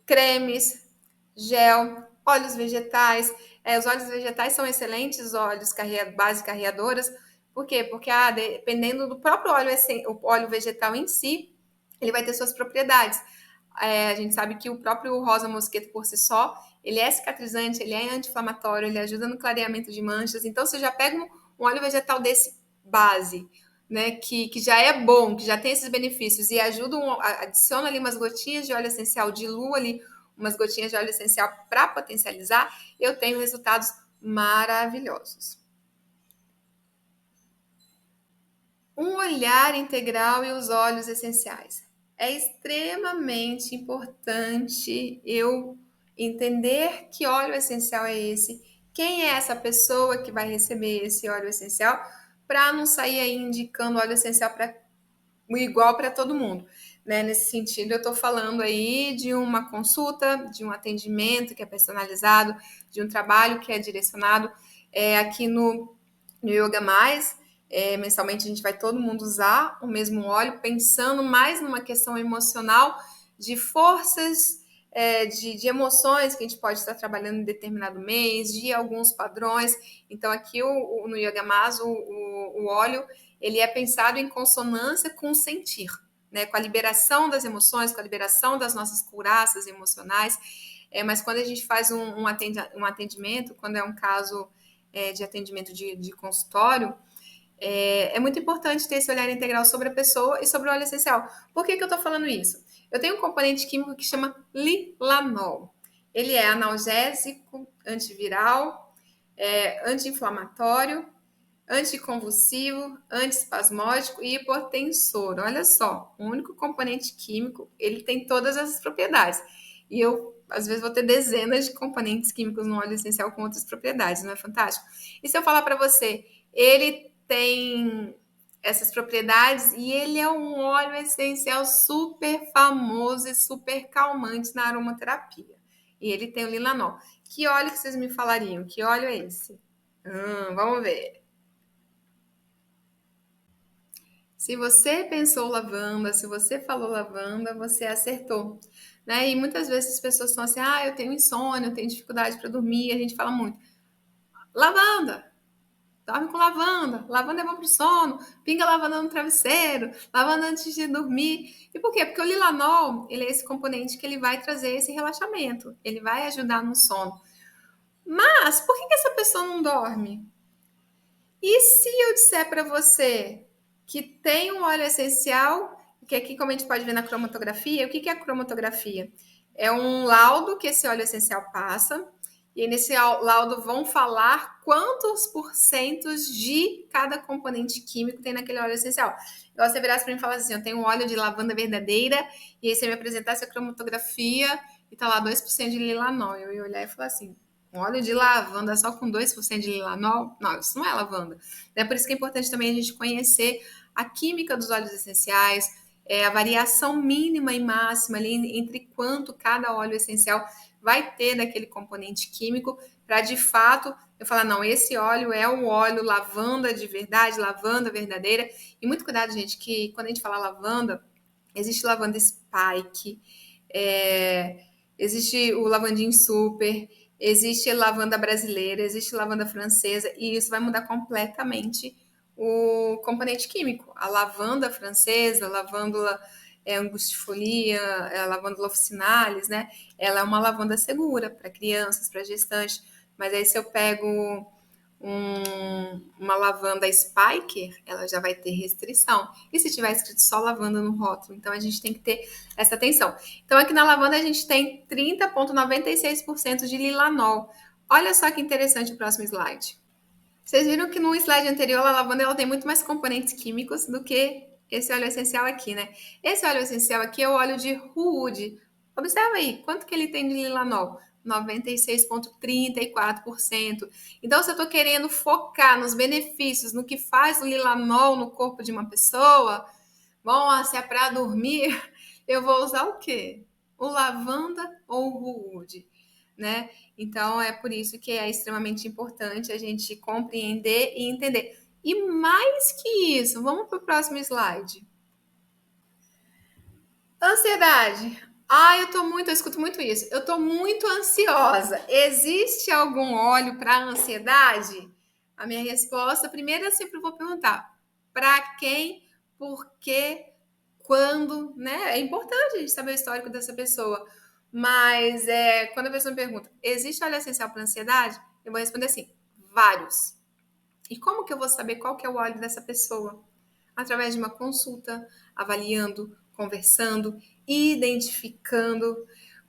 cremes, gel, óleos vegetais. Os óleos vegetais são excelentes óleos base carreadoras. Por quê? Porque dependendo do próprio óleo, o óleo vegetal em si, ele vai ter suas propriedades. A gente sabe que o próprio rosa mosquito por si só, ele é cicatrizante, ele é anti-inflamatório, ele ajuda no clareamento de manchas. Então, você já pega um óleo vegetal desse base, né, que já é bom, que já tem esses benefícios e adiciona ali umas gotinhas de óleo essencial, dilua ali umas gotinhas de óleo essencial para potencializar, eu tenho resultados maravilhosos. Um olhar integral e os óleos essenciais. É extremamente importante eu entender que óleo essencial é esse, quem é essa pessoa que vai receber esse óleo essencial, para não sair aí indicando óleo essencial igual para todo mundo. Né? Nesse sentido, eu estou falando aí de uma consulta, de um atendimento que é personalizado, de um trabalho que é direcionado. Aqui no Yoga Mais, mensalmente a gente vai todo mundo usar o mesmo óleo, pensando mais numa questão emocional de forças de emoções que a gente pode estar trabalhando em determinado mês, de alguns padrões. Então, aqui no Yoga Mas, o óleo, ele é pensado em consonância com o sentir, né? Com a liberação das emoções, com a liberação das nossas couraças emocionais. Mas quando a gente faz um atendimento, quando é um caso de atendimento de consultório, é muito importante ter esse olhar integral sobre a pessoa e sobre o óleo essencial. Por que eu estou falando isso? Eu tenho um componente químico que chama lilanol. Ele é analgésico, antiviral, anti-inflamatório, anticonvulsivo, antiespasmódico e hipotensor. Olha só, o único componente químico, ele tem todas essas propriedades. E eu, às vezes, vou ter dezenas de componentes químicos no óleo essencial com outras propriedades, não é fantástico? E se eu falar para você, ele tem essas propriedades e ele é um óleo essencial super famoso e super calmante na aromaterapia. E ele tem o lilanol. Que óleo que vocês me falariam? Que óleo é esse? Vamos ver. Se você pensou lavanda, se você falou lavanda, você acertou, né? E muitas vezes as pessoas são assim, eu tenho insônia, eu tenho dificuldade para dormir, a gente fala muito, lavanda, dorme com lavanda, lavanda é bom pro sono, pinga lavanda no travesseiro, lavanda antes de dormir. E por quê? Porque o lilanol, ele é esse componente que ele vai trazer esse relaxamento, ele vai ajudar no sono. Mas por que essa pessoa não dorme? E se eu disser para você que tem um óleo essencial, que aqui, como a gente pode ver na cromatografia, o que é a cromatografia? É um laudo que esse óleo essencial passa, e nesse laudo vão falar quantos porcentos de cada componente químico tem naquele óleo essencial. Então, você virasse para mim e falasse assim, eu tenho um óleo de lavanda verdadeira, e aí você me apresentasse a cromatografia, e tá lá 2% de lilanol. Eu ia olhar e falar assim, um óleo de lavanda só com 2% de lilanol? Não, isso não é lavanda. É por isso que é importante também a gente conhecer a química dos óleos essenciais, a variação mínima e máxima ali entre quanto cada óleo essencial vai ter daquele componente químico, para de fato eu falar, não, esse óleo é um óleo lavanda de verdade, lavanda verdadeira. E muito cuidado, gente, que quando a gente fala lavanda, existe lavanda spike, existe o lavandinho super, existe lavanda brasileira, existe lavanda francesa, e isso vai mudar completamente o componente químico. A lavanda francesa, a lavândula angustifolia, a lavândula officinalis, né? Ela é uma lavanda segura para crianças, para gestantes, mas aí se eu pego uma lavanda Spiker, ela já vai ter restrição. E se tiver escrito só lavanda no rótulo? Então a gente tem que ter essa atenção. Então aqui na lavanda a gente tem 30,96% de lilanol. Olha só que interessante o próximo slide. Vocês viram que no slide anterior a lavanda ela tem muito mais componentes químicos do que esse óleo essencial aqui, né? Esse óleo essencial aqui é o óleo de Rude. Observa aí, quanto que ele tem de lilanol? 96,34%. Então, se eu estou querendo focar nos benefícios, no que faz o lilanol no corpo de uma pessoa, bom, se é para dormir, eu vou usar o quê? O lavanda ou o rude, né? Então, é por isso que é extremamente importante a gente compreender e entender. E mais que isso, vamos para o próximo slide. Ansiedade. Eu escuto muito isso. Eu tô muito ansiosa. Existe algum óleo para ansiedade? A minha resposta, primeiro eu sempre vou perguntar: para quem, por quê, quando, né? É importante a gente saber o histórico dessa pessoa. Mas quando a pessoa me pergunta, existe óleo essencial para ansiedade? Eu vou responder assim: vários. E como que eu vou saber qual que é o óleo dessa pessoa? Através de uma consulta, avaliando, conversando, identificando,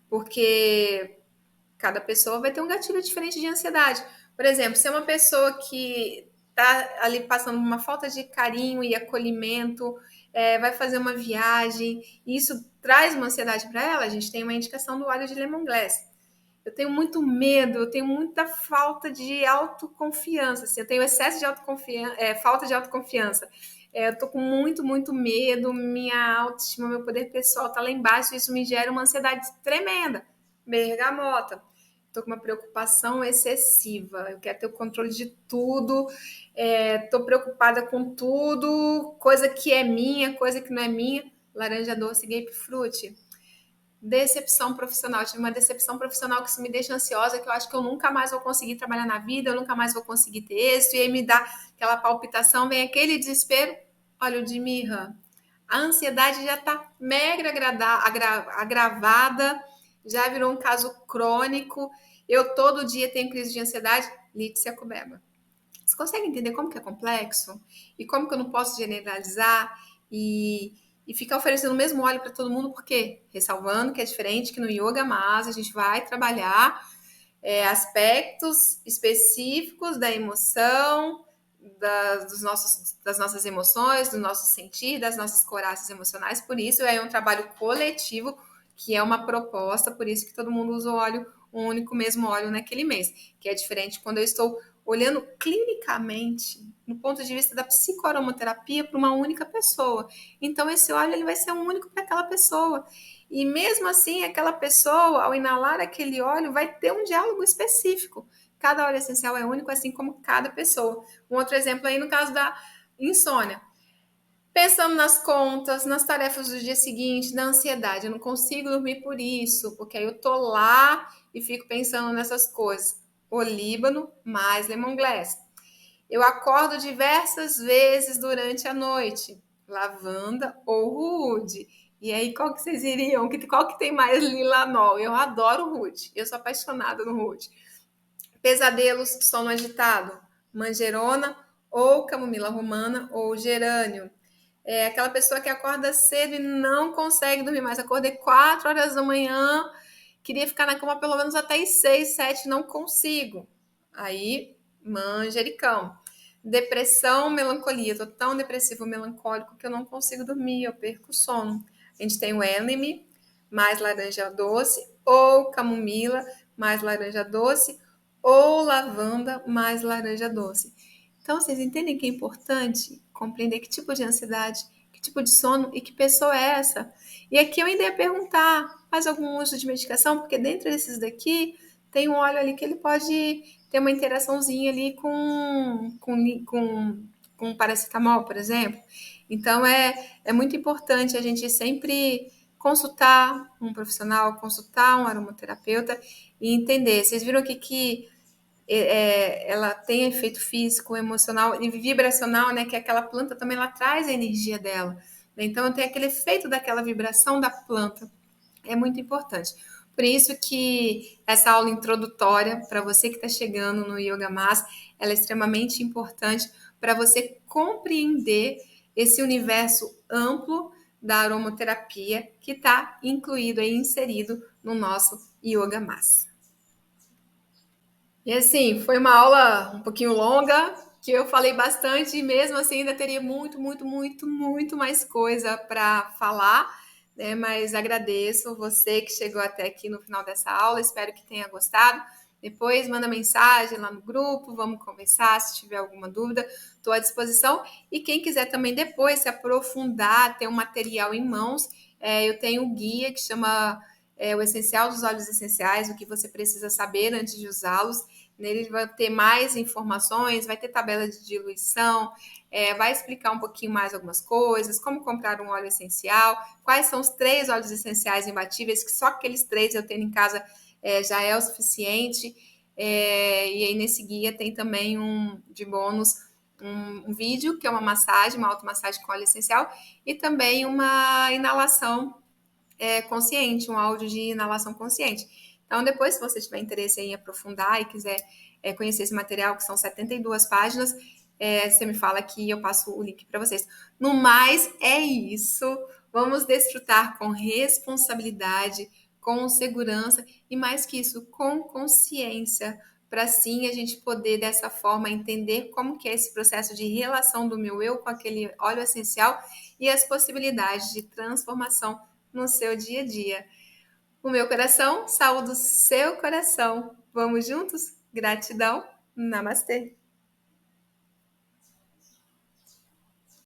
porque cada pessoa vai ter um gatilho diferente de ansiedade. Por exemplo, se é uma pessoa que está ali passando uma falta de carinho e acolhimento, vai fazer uma viagem, e isso traz uma ansiedade para ela, a gente tem uma indicação do óleo de lemongrass. Eu tenho muito medo, eu tenho muita falta de autoconfiança, assim, eu tenho excesso de autoconfiança, falta de autoconfiança. Eu tô com muito, muito medo, minha autoestima, meu poder pessoal tá lá embaixo, isso me gera uma ansiedade tremenda. Bergamota. Tô com uma preocupação excessiva, eu quero ter o controle de tudo, tô preocupada com tudo, coisa que é minha, coisa que não é minha. Laranja doce, grapefruit. decepção profissional. Eu tive uma decepção profissional que isso me deixa ansiosa, que eu acho que eu nunca mais vou conseguir trabalhar na vida, eu nunca mais vou conseguir ter êxito, e aí me dá aquela palpitação, vem aquele desespero. Olha, o de mirra, a ansiedade já está mega agravada, já virou um caso crônico. Eu todo dia tenho crise de ansiedade, lite-se a cubeba. Você consegue entender como que é complexo? E como que eu não posso generalizar e ficar oferecendo o mesmo óleo para todo mundo? Porque, ressalvando que é diferente, que no Yoga Mas a gente vai trabalhar aspectos específicos da emoção, das nossas emoções, do nosso sentir, das nossas coraças emocionais. Por isso é um trabalho coletivo, que é uma proposta, por isso que todo mundo usa o óleo, um único mesmo óleo naquele mês, que é diferente quando eu estou olhando clinicamente, no ponto de vista da psicoaromaterapia, para uma única pessoa. Então, esse óleo ele vai ser um único para aquela pessoa. E mesmo assim, aquela pessoa, ao inalar aquele óleo, vai ter um diálogo específico. Cada óleo essencial é único, assim como cada pessoa. Um outro exemplo aí no caso da insônia. Pensando nas contas, nas tarefas do dia seguinte, na ansiedade. Eu não consigo dormir por isso, porque aí eu tô lá e fico pensando nessas coisas. Olíbano mais lemongrass. Eu acordo diversas vezes durante a noite. Lavanda ou rude. E aí, qual que vocês iriam? Qual que tem mais lilanol? Eu adoro rude. Eu sou apaixonada no rude. Pesadelos, sono agitado. Manjerona ou camomila romana ou gerânio. É aquela pessoa que acorda cedo e não consegue dormir mais. Acordei 4 horas da manhã, queria ficar na cama pelo menos até as 6, 7, não consigo. Aí, manjericão. Depressão, melancolia. Estou tão depressivo, melancólico que eu não consigo dormir, eu perco o sono. A gente tem o enlime, mais laranja doce, ou camomila, mais laranja doce, ou lavanda, mais laranja doce. Então, vocês entendem que é importante compreender que tipo de ansiedade, que tipo de sono e que pessoa é essa. E aqui eu ainda ia perguntar, faz algum uso de medicação? Porque dentro desses daqui tem um óleo ali que ele pode ter uma interaçãozinha ali com paracetamol, por exemplo. Então, é muito importante a gente sempre consultar um profissional, consultar um aromaterapeuta e entender. Vocês viram aqui que ela tem efeito físico, emocional e vibracional, né? Que aquela planta também ela traz a energia dela. Então tem aquele efeito daquela vibração da planta. É muito importante. Por isso que essa aula introdutória, para você que está chegando no Yoga Mas, ela é extremamente importante para você compreender esse universo amplo da aromaterapia que está incluído e inserido no nosso Yoga Mas. E assim, foi uma aula um pouquinho longa, que eu falei bastante, e mesmo assim ainda teria muito mais coisa para falar, né? Mas agradeço você que chegou até aqui no final dessa aula, espero que tenha gostado. Depois manda mensagem lá no grupo, vamos conversar, se tiver alguma dúvida, estou à disposição. E quem quiser também depois se aprofundar, ter um material em mãos, eu tenho um guia que chama O Essencial dos Óleos Essenciais, o que você precisa saber antes de usá-los. Nele vai ter mais informações, vai ter tabela de diluição, vai explicar um pouquinho mais algumas coisas, como comprar um óleo essencial, quais são os 3 óleos essenciais imbatíveis, que só aqueles 3 eu tenho em casa já é o suficiente. E aí nesse guia tem também de bônus um vídeo, que é uma massagem, uma automassagem com óleo essencial, e também uma inalação consciente, um áudio de inalação consciente. Então, depois, se você tiver interesse em aprofundar e quiser conhecer esse material, que são 72 páginas, você me fala que eu passo o link para vocês. No mais, é isso. Vamos desfrutar com responsabilidade, com segurança e, mais que isso, com consciência, para sim a gente poder, dessa forma, entender como que é esse processo de relação do meu eu com aquele óleo essencial e as possibilidades de transformação no seu dia a dia. O meu coração saúde o seu coração. Vamos juntos? Gratidão. Namastê.